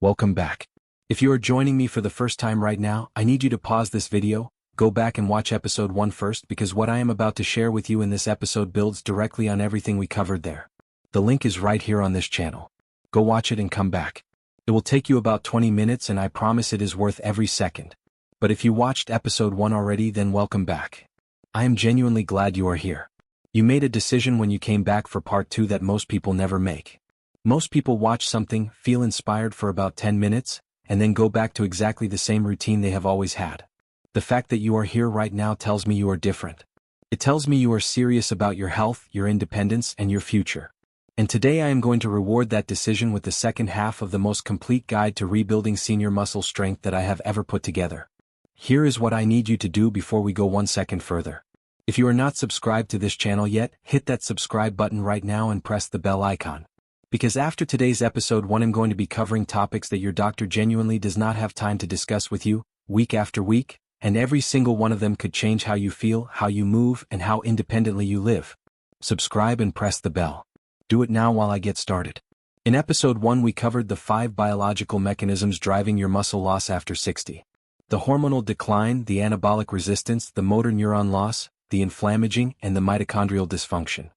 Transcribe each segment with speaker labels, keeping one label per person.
Speaker 1: Welcome back. If you are joining me for the first time right now, I need you to pause this video, go back and watch episode 1 first because what I am about to share with you in this episode builds directly on everything we covered there. The link is right here on this channel. Go watch it and come back. It will take you about 20 minutes and I promise it is worth every second. But if you watched episode 1 already, then welcome back. I am genuinely glad you are here. You made a decision when you came back for part 2 that most people never make. Most people watch something, feel inspired for about 10 minutes, and then go back to exactly the same routine they have always had. The fact that you are here right now tells me you are different. It tells me you are serious about your health, your independence, and your future. And today I am going to reward that decision with the second half of the most complete guide to rebuilding senior muscle strength that I have ever put together. Here is what I need you to do before we go 1 second further. If you are not subscribed to this channel yet, hit that subscribe button right now and press the bell icon. Because after today's episode 1 I'm going to be covering topics that your doctor genuinely does not have time to discuss with you, week after week, and every single one of them could change how you feel, how you move, and how independently you live. Subscribe and press the bell. Do it now while I get started. In episode 1 we covered the 5 biological mechanisms driving your muscle loss after 60. The hormonal decline, the anabolic resistance, the motor neuron loss, the inflammaging, and the mitochondrial dysfunction.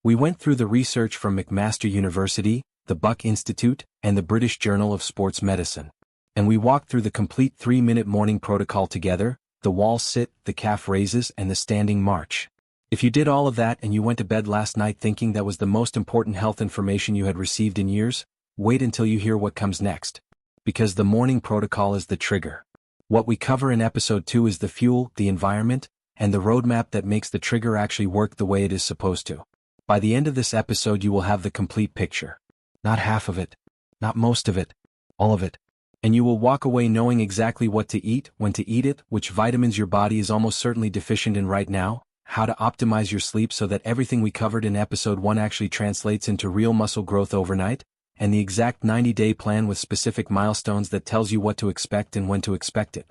Speaker 1: We went through the research from McMaster University, the Buck Institute, and the British Journal of Sports Medicine. And we walked through the complete 3-minute morning protocol together, the wall sit, the calf raises, and the standing march. If you did all of that and you went to bed last night thinking that was the most important health information you had received in years, wait until you hear what comes next. Because the morning protocol is the trigger. What we cover in episode 2 is the fuel, the environment, and the roadmap that makes the trigger actually work the way it is supposed to. By the end of this episode you will have the complete picture. Not half of it. Not most of it. All of it. And you will walk away knowing exactly what to eat, when to eat it, which vitamins your body is almost certainly deficient in right now, how to optimize your sleep so that everything we covered in episode 1 actually translates into real muscle growth overnight, and the exact 90-day plan with specific milestones that tells you what to expect and when to expect it.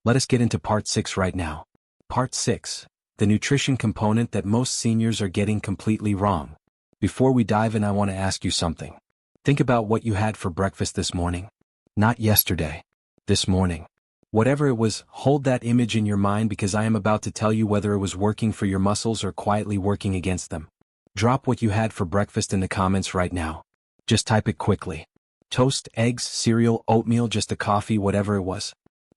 Speaker 1: Let us get into part 6 right now. Part 6. The nutrition component that most seniors are getting completely wrong. Before we dive in I want to ask you something. Think about what you had for breakfast this morning. Not yesterday. This morning. Whatever it was, hold that image in your mind because I am about to tell you whether it was working for your muscles or quietly working against them. Drop what you had for breakfast in the comments right now. Just type it quickly. Toast, eggs, cereal, oatmeal, just a coffee, whatever it was.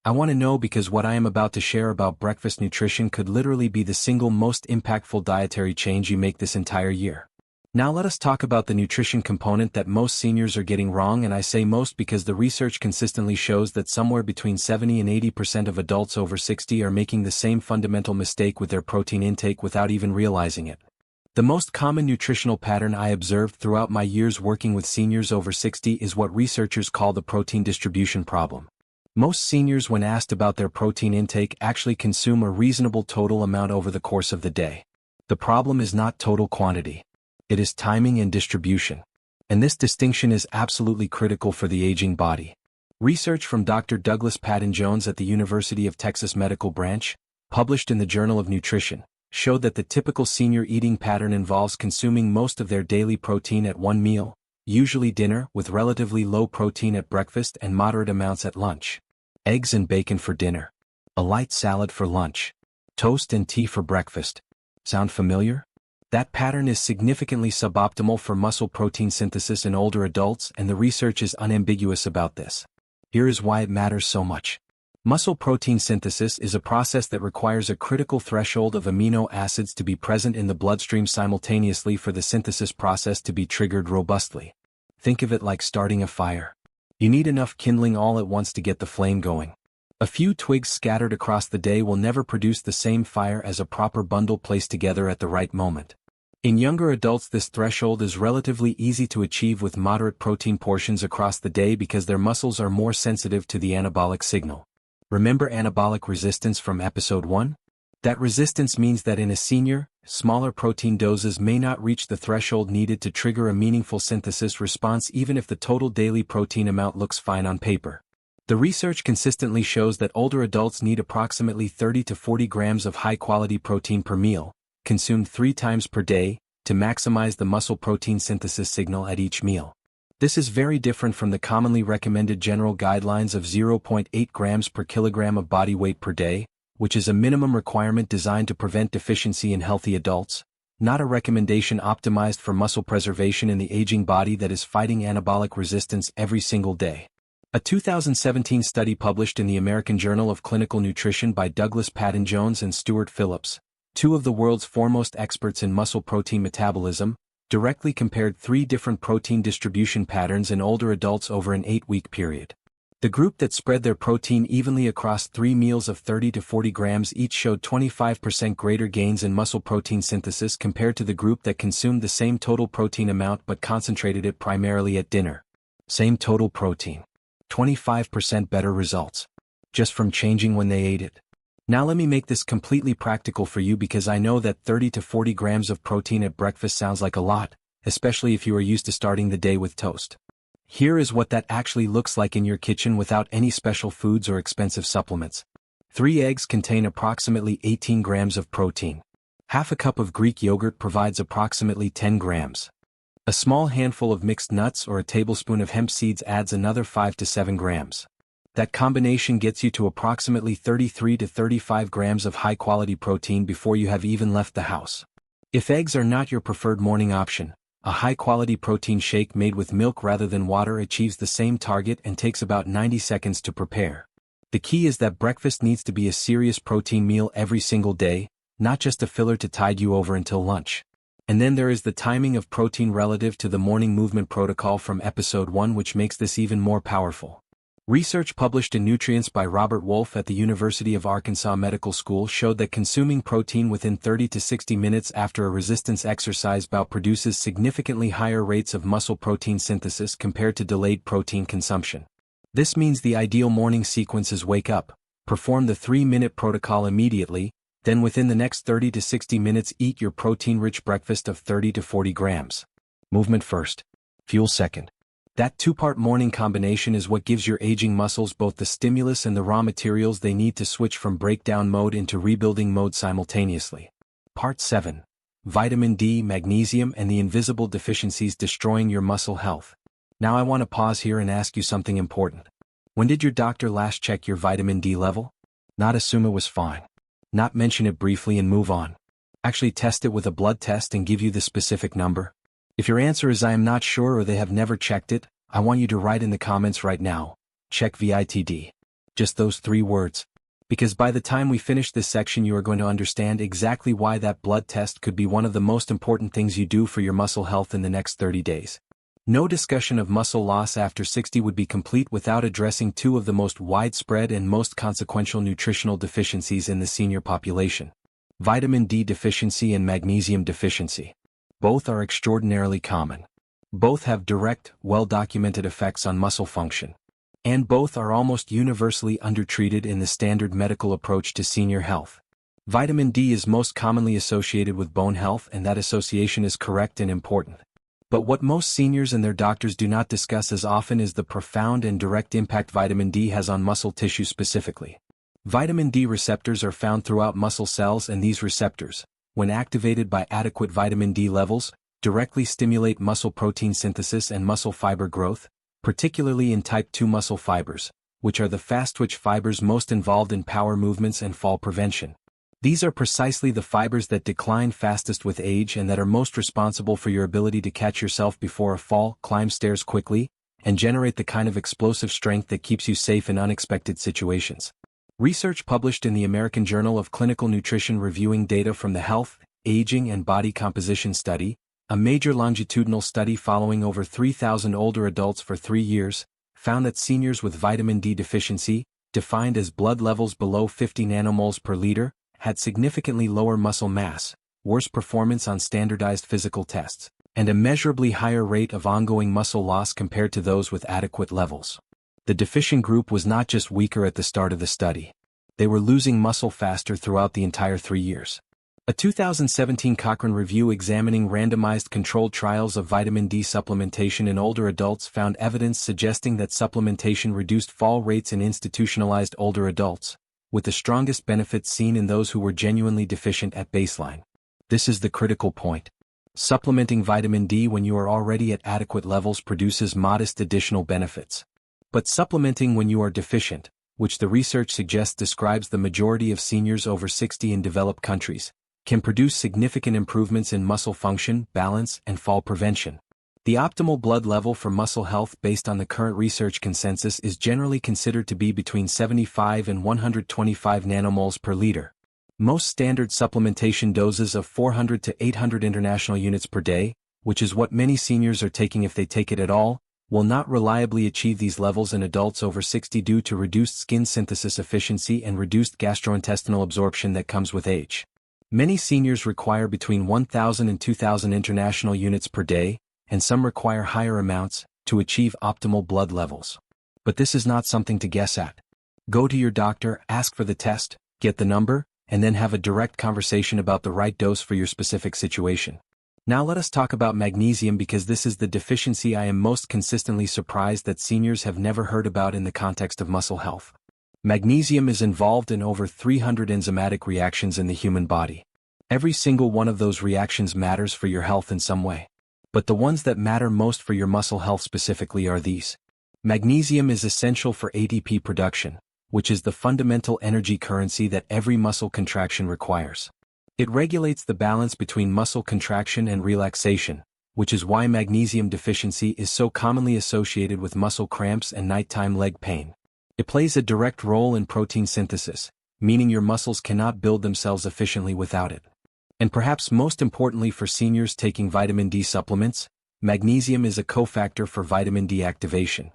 Speaker 1: I want to know because what I am about to share about breakfast nutrition could literally be the single most impactful dietary change you make this entire year. Now let us talk about the nutrition component that most seniors are getting wrong, and I say most because the research consistently shows that somewhere between 70 and 80% of adults over 60 are making the same fundamental mistake with their protein intake without even realizing it. The most common nutritional pattern I observed throughout my years working with seniors over 60 is what researchers call the protein distribution problem. Most seniors, when asked about their protein intake, actually consume a reasonable total amount over the course of the day. The problem is not total quantity. It is timing and distribution. And this distinction is absolutely critical for the aging body. Research from Dr. Douglas Patton-Jones at the University of Texas Medical Branch, published in the Journal of Nutrition, showed that the typical senior eating pattern involves consuming most of their daily protein at one meal, usually dinner, with relatively low protein at breakfast and moderate amounts at lunch. Eggs and bacon for dinner. A light salad for lunch. Toast and tea for breakfast. Sound familiar? That pattern is significantly suboptimal for muscle protein synthesis in older adults, and the research is unambiguous about this. Here is why it matters so much. Muscle protein synthesis is a process that requires a critical threshold of amino acids to be present in the bloodstream simultaneously for the synthesis process to be triggered robustly. Think of it like starting a fire. You need enough kindling all at once to get the flame going. A few twigs scattered across the day will never produce the same fire as a proper bundle placed together at the right moment. In younger adults this threshold is relatively easy to achieve with moderate protein portions across the day because their muscles are more sensitive to the anabolic signal. Remember anabolic resistance from episode 1? That resistance means that in a senior, smaller protein doses may not reach the threshold needed to trigger a meaningful synthesis response even if the total daily protein amount looks fine on paper. The research consistently shows that older adults need approximately 30 to 40 grams of high-quality protein per meal, consumed 3 times per day, to maximize the muscle protein synthesis signal at each meal. This is very different from the commonly recommended general guidelines of 0.8 grams per kilogram of body weight per day, which is a minimum requirement designed to prevent deficiency in healthy adults, not a recommendation optimized for muscle preservation in the aging body that is fighting anabolic resistance every single day. A 2017 study published in the American Journal of Clinical Nutrition by Douglas Patton-Jones and Stuart Phillips, two of the world's foremost experts in muscle protein metabolism, directly compared 3 different protein distribution patterns in older adults over an 8-week period. The group that spread their protein evenly across 3 meals of 30 to 40 grams each showed 25% greater gains in muscle protein synthesis compared to the group that consumed the same total protein amount but concentrated it primarily at dinner. Same total protein. 25% better results. Just from changing when they ate it. Now let me make this completely practical for you because I know that 30 to 40 grams of protein at breakfast sounds like a lot, especially if you are used to starting the day with toast. Here is what that actually looks like in your kitchen without any special foods or expensive supplements. 3 eggs contain approximately 18 grams of protein. Half a cup of Greek yogurt provides approximately 10 grams. A small handful of mixed nuts or a tablespoon of hemp seeds adds another 5 to 7 grams. That combination gets you to approximately 33 to 35 grams of high-quality protein before you have even left the house. If eggs are not your preferred morning option, a high-quality protein shake made with milk rather than water achieves the same target and takes about 90 seconds to prepare. The key is that breakfast needs to be a serious protein meal every single day, not just a filler to tide you over until lunch. And then there is the timing of protein relative to the morning movement protocol from episode 1, which makes this even more powerful. Research published in Nutrients by Robert Wolfe at the University of Arkansas Medical School showed that consuming protein within 30 to 60 minutes after a resistance exercise bout produces significantly higher rates of muscle protein synthesis compared to delayed protein consumption. This means the ideal morning sequence is wake up, perform the 3-minute protocol immediately, then within the next 30 to 60 minutes eat your protein-rich breakfast of 30 to 40 grams. Movement first, fuel second. That 2-part morning combination is what gives your aging muscles both the stimulus and the raw materials they need to switch from breakdown mode into rebuilding mode simultaneously. Part 7. Vitamin D, magnesium, and the invisible deficiencies destroying your muscle health. Now I want to pause here and ask you something important. When did your doctor last check your vitamin D level? Not assume it was fine. Not mention it briefly and move on. Actually test it with a blood test and give you the specific number. If your answer is I am not sure or they have never checked it, I want you to write in the comments right now, check VITD. Just those 3 words. Because by the time we finish this section you are going to understand exactly why that blood test could be one of the most important things you do for your muscle health in the next 30 days. No discussion of muscle loss after 60 would be complete without addressing 2 of the most widespread and most consequential nutritional deficiencies in the senior population. Vitamin D deficiency and magnesium deficiency. Both are extraordinarily common. Both have direct, well-documented effects on muscle function. And both are almost universally undertreated in the standard medical approach to senior health. Vitamin D is most commonly associated with bone health, and that association is correct and important. But what most seniors and their doctors do not discuss as often is the profound and direct impact vitamin D has on muscle tissue specifically. Vitamin D receptors are found throughout muscle cells, and these receptors, when activated by adequate vitamin D levels, directly stimulate muscle protein synthesis and muscle fiber growth, particularly in type 2 muscle fibers, which are the fast-twitch fibers most involved in power movements and fall prevention. These are precisely the fibers that decline fastest with age and that are most responsible for your ability to catch yourself before a fall, climb stairs quickly, and generate the kind of explosive strength that keeps you safe in unexpected situations. Research published in the American Journal of Clinical Nutrition reviewing data from the Health, Aging and Body Composition Study, a major longitudinal study following over 3,000 older adults for 3 years, found that seniors with vitamin D deficiency, defined as blood levels below 50 nanomoles per liter, had significantly lower muscle mass, worse performance on standardized physical tests, and a measurably higher rate of ongoing muscle loss compared to those with adequate levels. The deficient group was not just weaker at the start of the study. They were losing muscle faster throughout the entire 3 years. A 2017 Cochrane review examining randomized controlled trials of vitamin D supplementation in older adults found evidence suggesting that supplementation reduced fall rates in institutionalized older adults, with the strongest benefits seen in those who were genuinely deficient at baseline. This is the critical point. Supplementing vitamin D when you are already at adequate levels produces modest additional benefits. But supplementing when you are deficient, which the research suggests describes the majority of seniors over 60 in developed countries, can produce significant improvements in muscle function, balance, and fall prevention. The optimal blood level for muscle health based on the current research consensus is generally considered to be between 75 and 125 nanomoles per liter. Most standard supplementation doses of 400 to 800 international units per day, which is what many seniors are taking if they take it at all, will not reliably achieve these levels in adults over 60 due to reduced skin synthesis efficiency and reduced gastrointestinal absorption that comes with age. Many seniors require between 1,000 and 2,000 international units per day, and some require higher amounts, to achieve optimal blood levels. But this is not something to guess at. Go to your doctor, ask for the test, get the number, and then have a direct conversation about the right dose for your specific situation. Now let us talk about magnesium because this is the deficiency I am most consistently surprised that seniors have never heard about in the context of muscle health. Magnesium is involved in over 300 enzymatic reactions in the human body. Every single one of those reactions matters for your health in some way. But the ones that matter most for your muscle health specifically are these. Magnesium is essential for ATP production, which is the fundamental energy currency that every muscle contraction requires. It regulates the balance between muscle contraction and relaxation, which is why magnesium deficiency is so commonly associated with muscle cramps and nighttime leg pain. It plays a direct role in protein synthesis, meaning your muscles cannot build themselves efficiently without it. And perhaps most importantly for seniors taking vitamin D supplements, magnesium is a cofactor for vitamin D activation.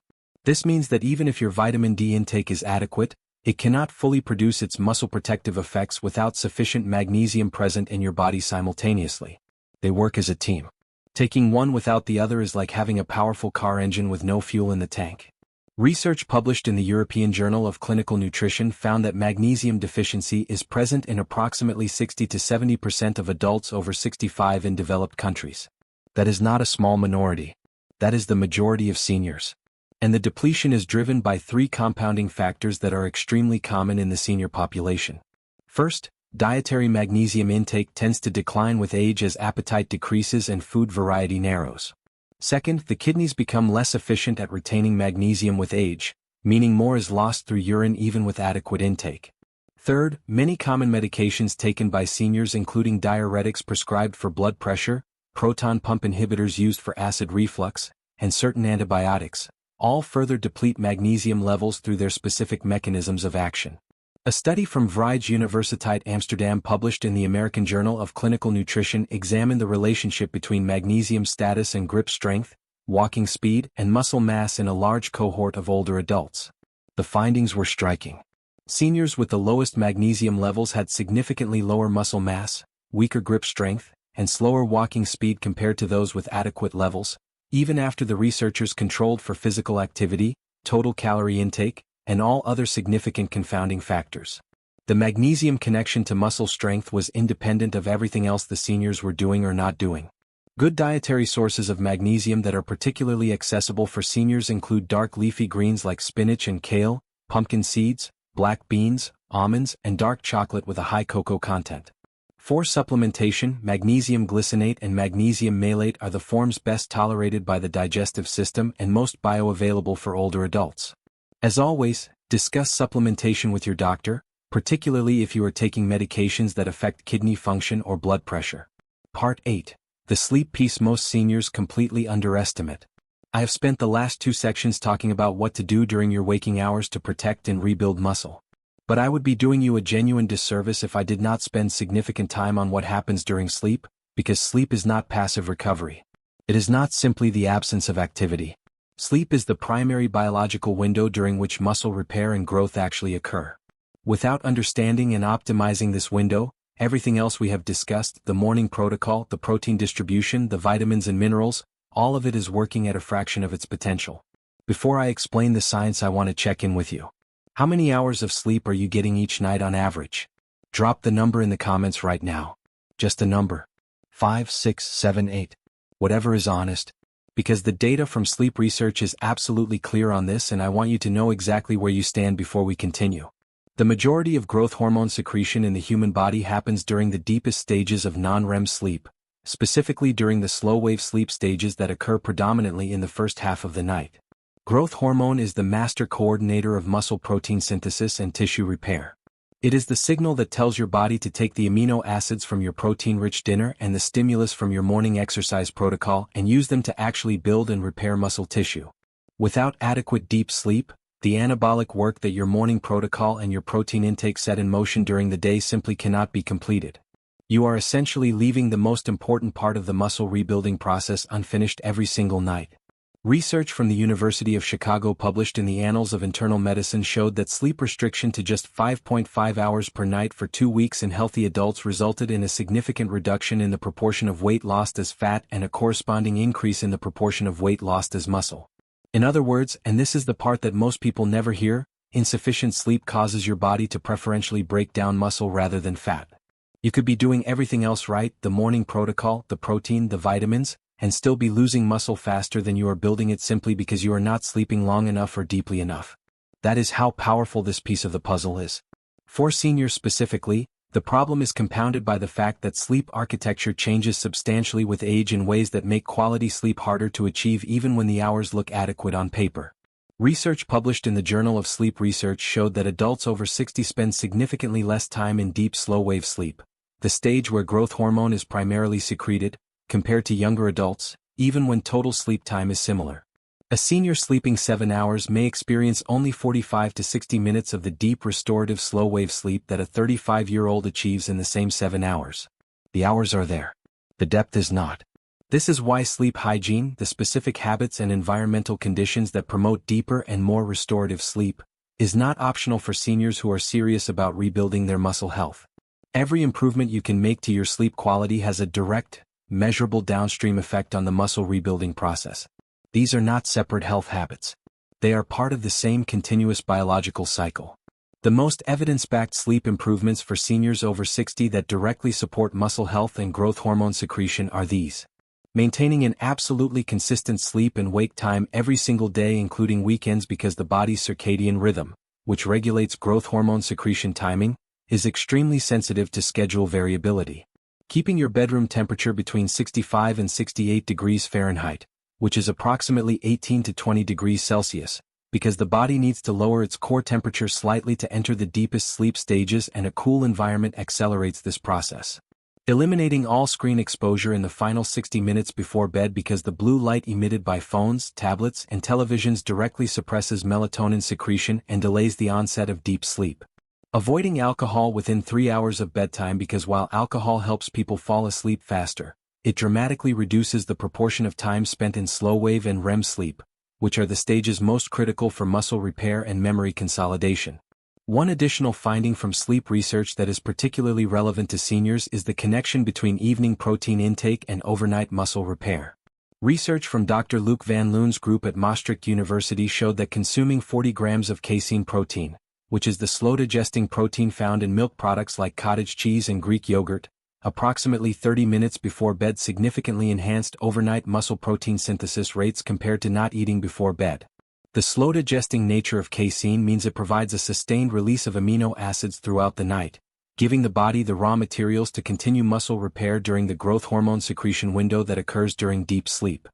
Speaker 1: This means that even if your vitamin D intake is adequate, it cannot fully produce its muscle protective effects without sufficient magnesium present in your body simultaneously. They work as a team. Taking one without the other is like having a powerful car engine with no fuel in the tank. Research published in the European Journal of Clinical Nutrition found that magnesium deficiency is present in approximately 60 to 70% of adults over 65 in developed countries. That is not a small minority. That is the majority of seniors. And the depletion is driven by three compounding factors that are extremely common in the senior population. First, dietary magnesium intake tends to decline with age as appetite decreases and food variety narrows. Second, the kidneys become less efficient at retaining magnesium with age, meaning more is lost through urine even with adequate intake. Third, many common medications taken by seniors including diuretics prescribed for blood pressure, proton pump inhibitors used for acid reflux, and certain antibiotics, all further deplete magnesium levels through their specific mechanisms of action. A study from Vrije Universiteit Amsterdam published in the American Journal of Clinical Nutrition examined the relationship between magnesium status and grip strength, walking speed, and muscle mass in a large cohort of older adults. The findings were striking. Seniors with the lowest magnesium levels had significantly lower muscle mass, weaker grip strength, and slower walking speed compared to those with adequate levels, even after the researchers controlled for physical activity, total calorie intake, and all other significant confounding factors. The magnesium connection to muscle strength was independent of everything else the seniors were doing or not doing. Good dietary sources of magnesium that are particularly accessible for seniors include dark leafy greens like spinach and kale, pumpkin seeds, black beans, almonds, and dark chocolate with a high cocoa content. For supplementation, magnesium glycinate and magnesium malate are the forms best tolerated by the digestive system and most bioavailable for older adults. As always, discuss supplementation with your doctor, particularly if you are taking medications that affect kidney function or blood pressure. Part 8. The sleep piece most seniors completely underestimate. I have spent the last two sections talking about what to do during your waking hours to protect and rebuild muscle. But I would be doing you a genuine disservice if I did not spend significant time on what happens during sleep, because sleep is not passive recovery. It is not simply the absence of activity. Sleep is the primary biological window during which muscle repair and growth actually occur. Without understanding and optimizing this window, everything else we have discussed, the morning protocol, the protein distribution, the vitamins and minerals, all of it is working at a fraction of its potential. Before I explain the science, I want to check in with you. How many hours of sleep are you getting each night on average? Drop the number in the comments right now. Just a number. 5, 6, 7, 8. Whatever is honest. Because the data from sleep research is absolutely clear on this, and I want you to know exactly where you stand before we continue. The majority of growth hormone secretion in the human body happens during the deepest stages of non-REM sleep, specifically during the slow-wave sleep stages that occur predominantly in the first half of the night. Growth hormone is the master coordinator of muscle protein synthesis and tissue repair. It is the signal that tells your body to take the amino acids from your protein-rich dinner and the stimulus from your morning exercise protocol and use them to actually build and repair muscle tissue. Without adequate deep sleep, the anabolic work that your morning protocol and your protein intake set in motion during the day simply cannot be completed. You are essentially leaving the most important part of the muscle rebuilding process unfinished every single night. Research from the University of Chicago published in the Annals of Internal Medicine showed that sleep restriction to just 5.5 hours per night for 2 weeks in healthy adults resulted in a significant reduction in the proportion of weight lost as fat and a corresponding increase in the proportion of weight lost as muscle. In other words, and this is the part that most people never hear, insufficient sleep causes your body to preferentially break down muscle rather than fat. You could be doing everything else right, the morning protocol, the protein, the vitamins, and still be losing muscle faster than you are building it simply because you are not sleeping long enough or deeply enough. That is how powerful this piece of the puzzle is. For seniors specifically, the problem is compounded by the fact that sleep architecture changes substantially with age in ways that make quality sleep harder to achieve even when the hours look adequate on paper. Research published in the Journal of Sleep Research showed that adults over 60 spend significantly less time in deep slow-wave sleep, the stage where growth hormone is primarily secreted, compared to younger adults, even when total sleep time is similar. A senior sleeping 7 hours may experience only 45 to 60 minutes of the deep restorative slow-wave sleep that a 35-year-old achieves in the same 7 hours. The hours are there. The depth is not. This is why sleep hygiene, the specific habits and environmental conditions that promote deeper and more restorative sleep, is not optional for seniors who are serious about rebuilding their muscle health. Every improvement you can make to your sleep quality has a direct, measurable downstream effect on the muscle rebuilding process. These are not separate health habits. They are part of the same continuous biological cycle. The most evidence-backed sleep improvements for seniors over 60 that directly support muscle health and growth hormone secretion are these. Maintaining an absolutely consistent sleep and wake time every single day including weekends because the body's circadian rhythm, which regulates growth hormone secretion timing, is extremely sensitive to schedule variability. Keeping your bedroom temperature between 65 and 68 degrees Fahrenheit, which is approximately 18 to 20 degrees Celsius, because the body needs to lower its core temperature slightly to enter the deepest sleep stages and a cool environment accelerates this process. Eliminating all screen exposure in the final 60 minutes before bed because the blue light emitted by phones, tablets, and televisions directly suppresses melatonin secretion and delays the onset of deep sleep. Avoiding alcohol within 3 hours of bedtime because while alcohol helps people fall asleep faster, it dramatically reduces the proportion of time spent in slow-wave and REM sleep, which are the stages most critical for muscle repair and memory consolidation. One additional finding from sleep research that is particularly relevant to seniors is the connection between evening protein intake and overnight muscle repair. Research from Dr. Luc Van Loon's group at Maastricht University showed that consuming 40 grams of casein protein, which is the slow-digesting protein found in milk products like cottage cheese and Greek yogurt, approximately 30 minutes before bed significantly enhanced overnight muscle protein synthesis rates compared to not eating before bed. The slow-digesting nature of casein means it provides a sustained release of amino acids throughout the night, giving the body the raw materials to continue muscle repair during the growth hormone secretion window that occurs during deep sleep.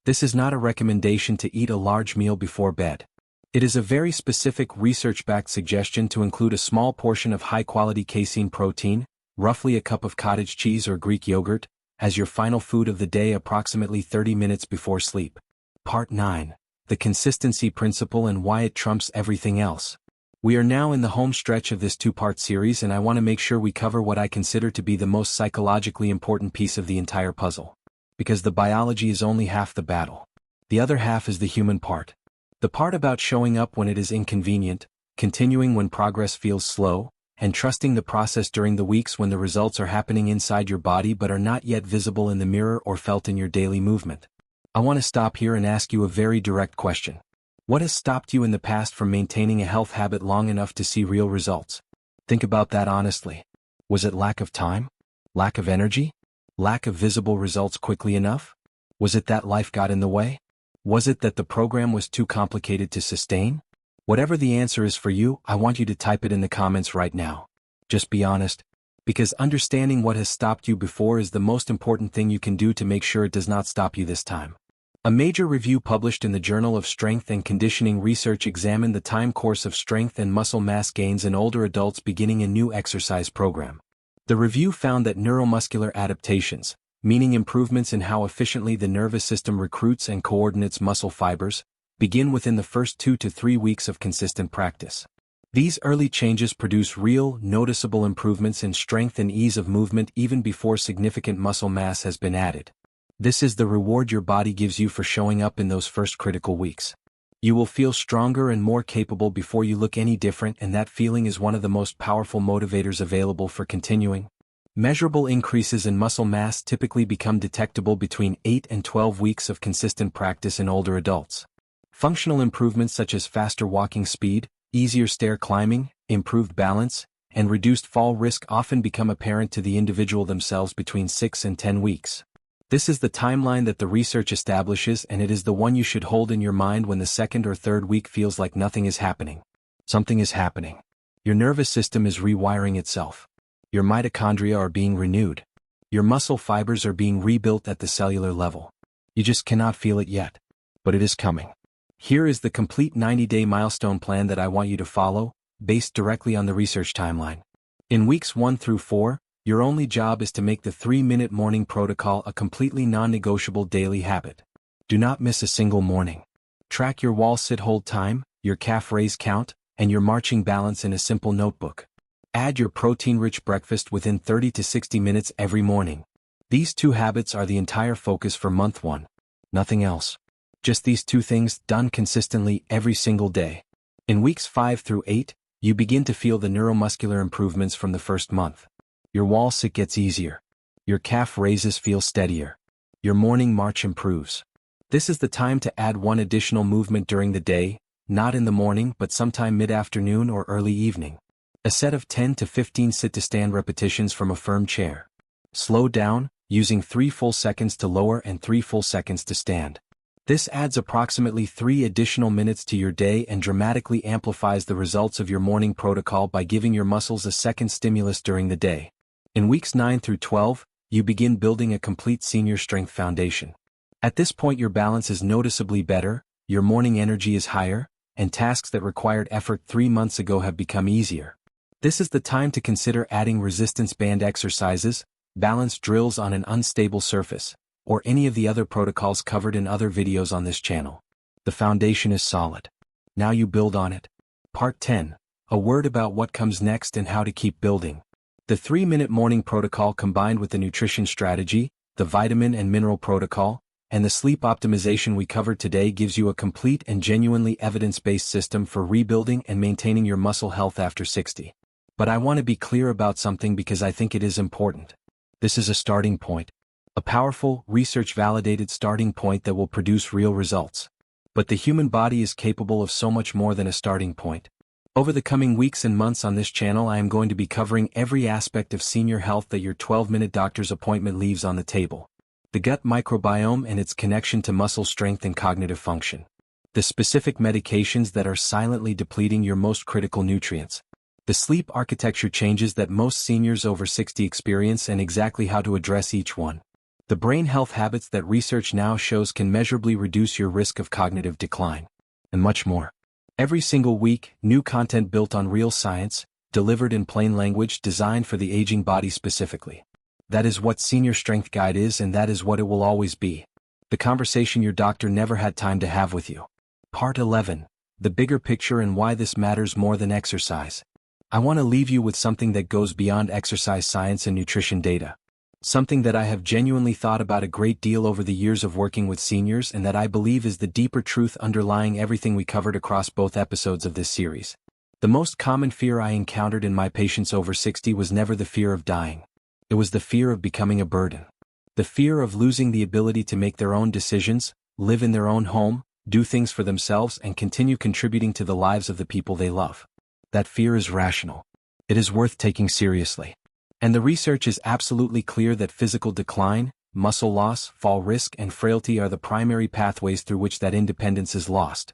Speaker 1: This is not a recommendation to eat a large meal before bed. It is a very specific research-backed suggestion to include a small portion of high-quality casein protein, roughly a cup of cottage cheese or Greek yogurt, as your final food of the day approximately 30 minutes before sleep. Part 9. The Consistency Principle and Why It Trumps Everything Else. We are now in the home stretch of this two-part series and I want to make sure we cover what I consider to be the most psychologically important piece of the entire puzzle. Because the biology is only half the battle. The other half is the human part. The part about showing up when it is inconvenient, continuing when progress feels slow, and trusting the process during the weeks when the results are happening inside your body but are not yet visible in the mirror or felt in your daily movement. I want to stop here and ask you a very direct question. What has stopped you in the past from maintaining a health habit long enough to see real results? Think about that honestly. Was it lack of time? Lack of energy? Lack of visible results quickly enough? Was it that life got in the way? Was it that the program was too complicated to sustain? Whatever the answer is for you, I want you to type it in the comments right now. Just be honest. Because understanding what has stopped you before is the most important thing you can do to make sure it does not stop you this time. A major review published in the Journal of Strength and Conditioning Research examined the time course of strength and muscle mass gains in older adults beginning a new exercise program. The review found that neuromuscular adaptations, meaning improvements in how efficiently the nervous system recruits and coordinates muscle fibers, begin within the first 2 to 3 weeks of consistent practice. These early changes produce real, noticeable improvements in strength and ease of movement even before significant muscle mass has been added. This is the reward your body gives you for showing up in those first critical weeks. You will feel stronger and more capable before you look any different, and that feeling is one of the most powerful motivators available for continuing. Measurable increases in muscle mass typically become detectable between 8 and 12 weeks of consistent practice in older adults. Functional improvements such as faster walking speed, easier stair climbing, improved balance, and reduced fall risk often become apparent to the individual themselves between 6 and 10 weeks. This is the timeline that the research establishes, and it is the one you should hold in your mind when the second or third week feels like nothing is happening. Something is happening. Your nervous system is rewiring itself. Your mitochondria are being renewed. Your muscle fibers are being rebuilt at the cellular level. You just cannot feel it yet. But it is coming. Here is the complete 90-day milestone plan that I want you to follow, based directly on the research timeline. In weeks 1 through 4, your only job is to make the 3-minute morning protocol a completely non-negotiable daily habit. Do not miss a single morning. Track your wall sit-hold time, your calf raise count, and your marching balance in a simple notebook. Add your protein-rich breakfast within 30 to 60 minutes every morning. These 2 habits are the entire focus for month 1. Nothing else. Just these 2 things done consistently every single day. In weeks 5 through 8, you begin to feel the neuromuscular improvements from the first month. Your wall sit gets easier. Your calf raises feel steadier. Your morning march improves. This is the time to add one additional movement during the day, not in the morning but sometime mid-afternoon or early evening. A set of 10 to 15 sit-to-stand repetitions from a firm chair. Slow down, using 3 full seconds to lower and 3 full seconds to stand. This adds approximately 3 additional minutes to your day and dramatically amplifies the results of your morning protocol by giving your muscles a second stimulus during the day. In weeks 9 through 12, you begin building a complete senior strength foundation. At this point your balance is noticeably better, your morning energy is higher, and tasks that required effort 3 months ago have become easier. This is the time to consider adding resistance band exercises, balance drills on an unstable surface, or any of the other protocols covered in other videos on this channel. The foundation is solid. Now you build on it. Part 10. A word about what comes next and how to keep building. The 3-minute morning protocol combined with the nutrition strategy, the vitamin and mineral protocol, and the sleep optimization we covered today gives you a complete and genuinely evidence-based system for rebuilding and maintaining your muscle health after 60. But I want to be clear about something because I think it is important. This is a starting point. A powerful, research-validated starting point that will produce real results. But the human body is capable of so much more than a starting point. Over the coming weeks and months on this channel I am going to be covering every aspect of senior health that your 12-minute doctor's appointment leaves on the table. The gut microbiome and its connection to muscle strength and cognitive function. The specific medications that are silently depleting your most critical nutrients. The sleep architecture changes that most seniors over 60 experience and exactly how to address each one. The brain health habits that research now shows can measurably reduce your risk of cognitive decline. And much more. Every single week, new content built on real science, delivered in plain language designed for the aging body specifically. That is what Senior Strength Guide is, and that is what it will always be. The conversation your doctor never had time to have with you. Part 11. The bigger picture and why this matters more than exercise. I want to leave you with something that goes beyond exercise science and nutrition data. Something that I have genuinely thought about a great deal over the years of working with seniors and that I believe is the deeper truth underlying everything we covered across both episodes of this series. The most common fear I encountered in my patients over 60 was never the fear of dying. It was the fear of becoming a burden. The fear of losing the ability to make their own decisions, live in their own home, do things for themselves and continue contributing to the lives of the people they love. That fear is rational. It is worth taking seriously. And the research is absolutely clear that physical decline, muscle loss, fall risk and frailty are the primary pathways through which that independence is lost.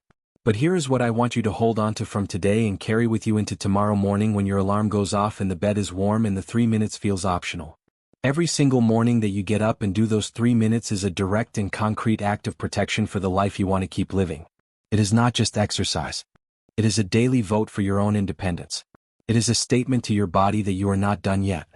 Speaker 1: But here is what I want you to hold on to from today and carry with you into tomorrow morning when your alarm goes off and the bed is warm and the 3 minutes feels optional. Every single morning that you get up and do those 3 minutes is a direct and concrete act of protection for the life you want to keep living. It is not just exercise. It is a daily vote for your own independence. It is a statement to your body that you are not done yet.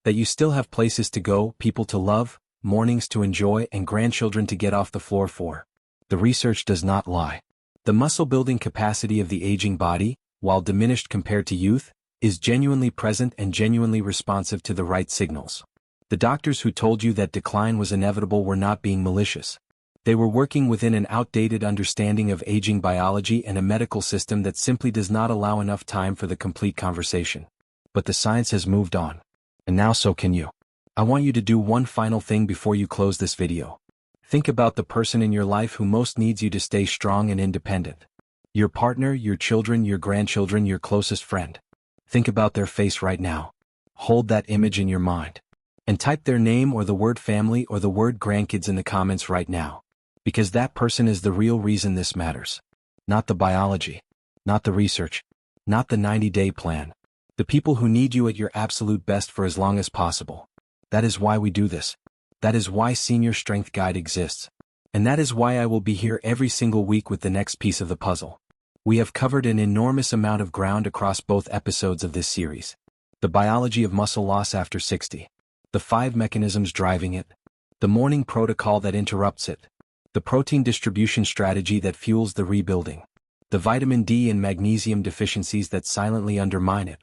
Speaker 1: That you still have places to go, people to love, mornings to enjoy, and grandchildren to get off the floor for. The research does not lie. The muscle-building capacity of the aging body, while diminished compared to youth, is genuinely present and genuinely responsive to the right signals. The doctors who told you that decline was inevitable were not being malicious. They were working within an outdated understanding of aging biology and a medical system that simply does not allow enough time for the complete conversation. But the science has moved on. And now so can you. I want you to do one final thing before you close this video. Think about the person in your life who most needs you to stay strong and independent. Your partner, your children, your grandchildren, your closest friend. Think about their face right now. Hold that image in your mind. And type their name or the word family or the word grandkids in the comments right now. Because that person is the real reason this matters. Not the biology. Not the research. Not the 90-day plan. The people who need you at your absolute best for as long as possible. That is why we do this. That is why Senior Strength Guide exists. And that is why I will be here every single week with the next piece of the puzzle. We have covered an enormous amount of ground across both episodes of this series. The biology of muscle loss after 60. The 5 mechanisms driving it. The morning protocol that interrupts it. The protein distribution strategy that fuels the rebuilding. The vitamin D and magnesium deficiencies that silently undermine it.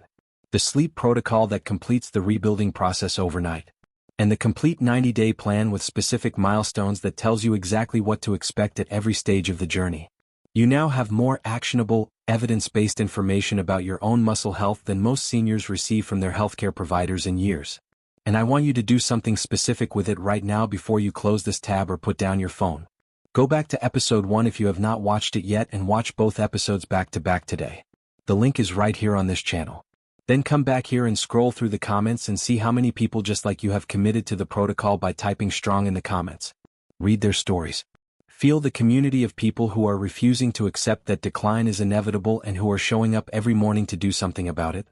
Speaker 1: The sleep protocol that completes the rebuilding process overnight. And the complete 90-day plan with specific milestones that tells you exactly what to expect at every stage of the journey. You now have more actionable, evidence-based information about your own muscle health than most seniors receive from their healthcare providers in years. And I want you to do something specific with it right now before you close this tab or put down your phone. Go back to episode 1 if you have not watched it yet and watch both episodes back to back today. The link is right here on this channel. Then come back here and scroll through the comments and see how many people just like you have committed to the protocol by typing strong in the comments. Read their stories. Feel the community of people who are refusing to accept that decline is inevitable and who are showing up every morning to do something about it.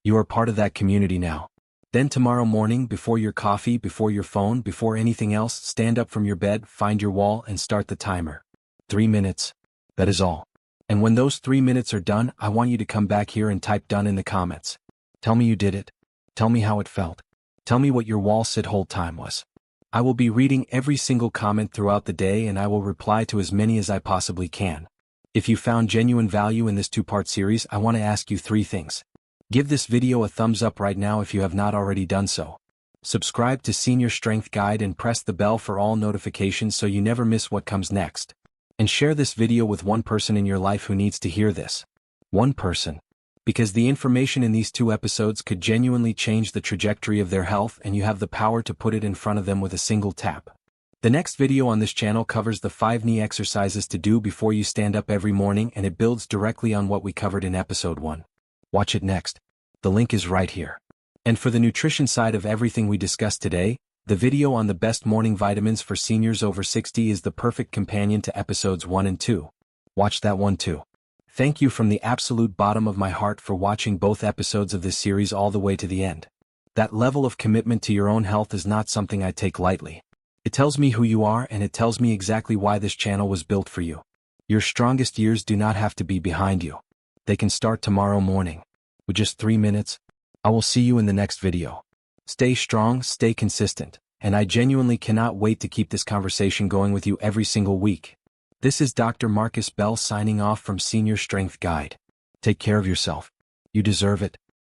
Speaker 1: You are part of that community now. Then tomorrow morning, before your coffee, before your phone, before anything else, stand up from your bed, find your wall, and start the timer. 3 minutes. That is all. And when those 3 minutes are done, I want you to come back here and type done in the comments. Tell me you did it. Tell me how it felt. Tell me what your wall sit hold time was. I will be reading every single comment throughout the day and I will reply to as many as I possibly can. If you found genuine value in this 2-part series, I want to ask you 3 things. Give this video a thumbs up right now if you have not already done so. Subscribe to Senior Strength Guide and press the bell for all notifications so you never miss what comes next. And share this video with one person in your life who needs to hear this. One person. Because the information in these 2 episodes could genuinely change the trajectory of their health and you have the power to put it in front of them with a single tap. The next video on this channel covers the 5 knee exercises to do before you stand up every morning and it builds directly on what we covered in episode 1. Watch it next. The link is right here. And for the nutrition side of everything we discussed today, the video on the best morning vitamins for seniors over 60 is the perfect companion to episodes 1 and 2. Watch that one too. Thank you from the absolute bottom of my heart for watching both episodes of this series all the way to the end. That level of commitment to your own health is not something I take lightly. It tells me who you are and it tells me exactly why this channel was built for you. Your strongest years do not have to be behind you. They can start tomorrow morning. With just 3 minutes. I will see you in the next video. Stay strong, stay consistent, and I genuinely cannot wait to keep this conversation going with you every single week. This is Dr. Marcus Bell signing off from Senior Strength Guide. Take care of yourself. You deserve it.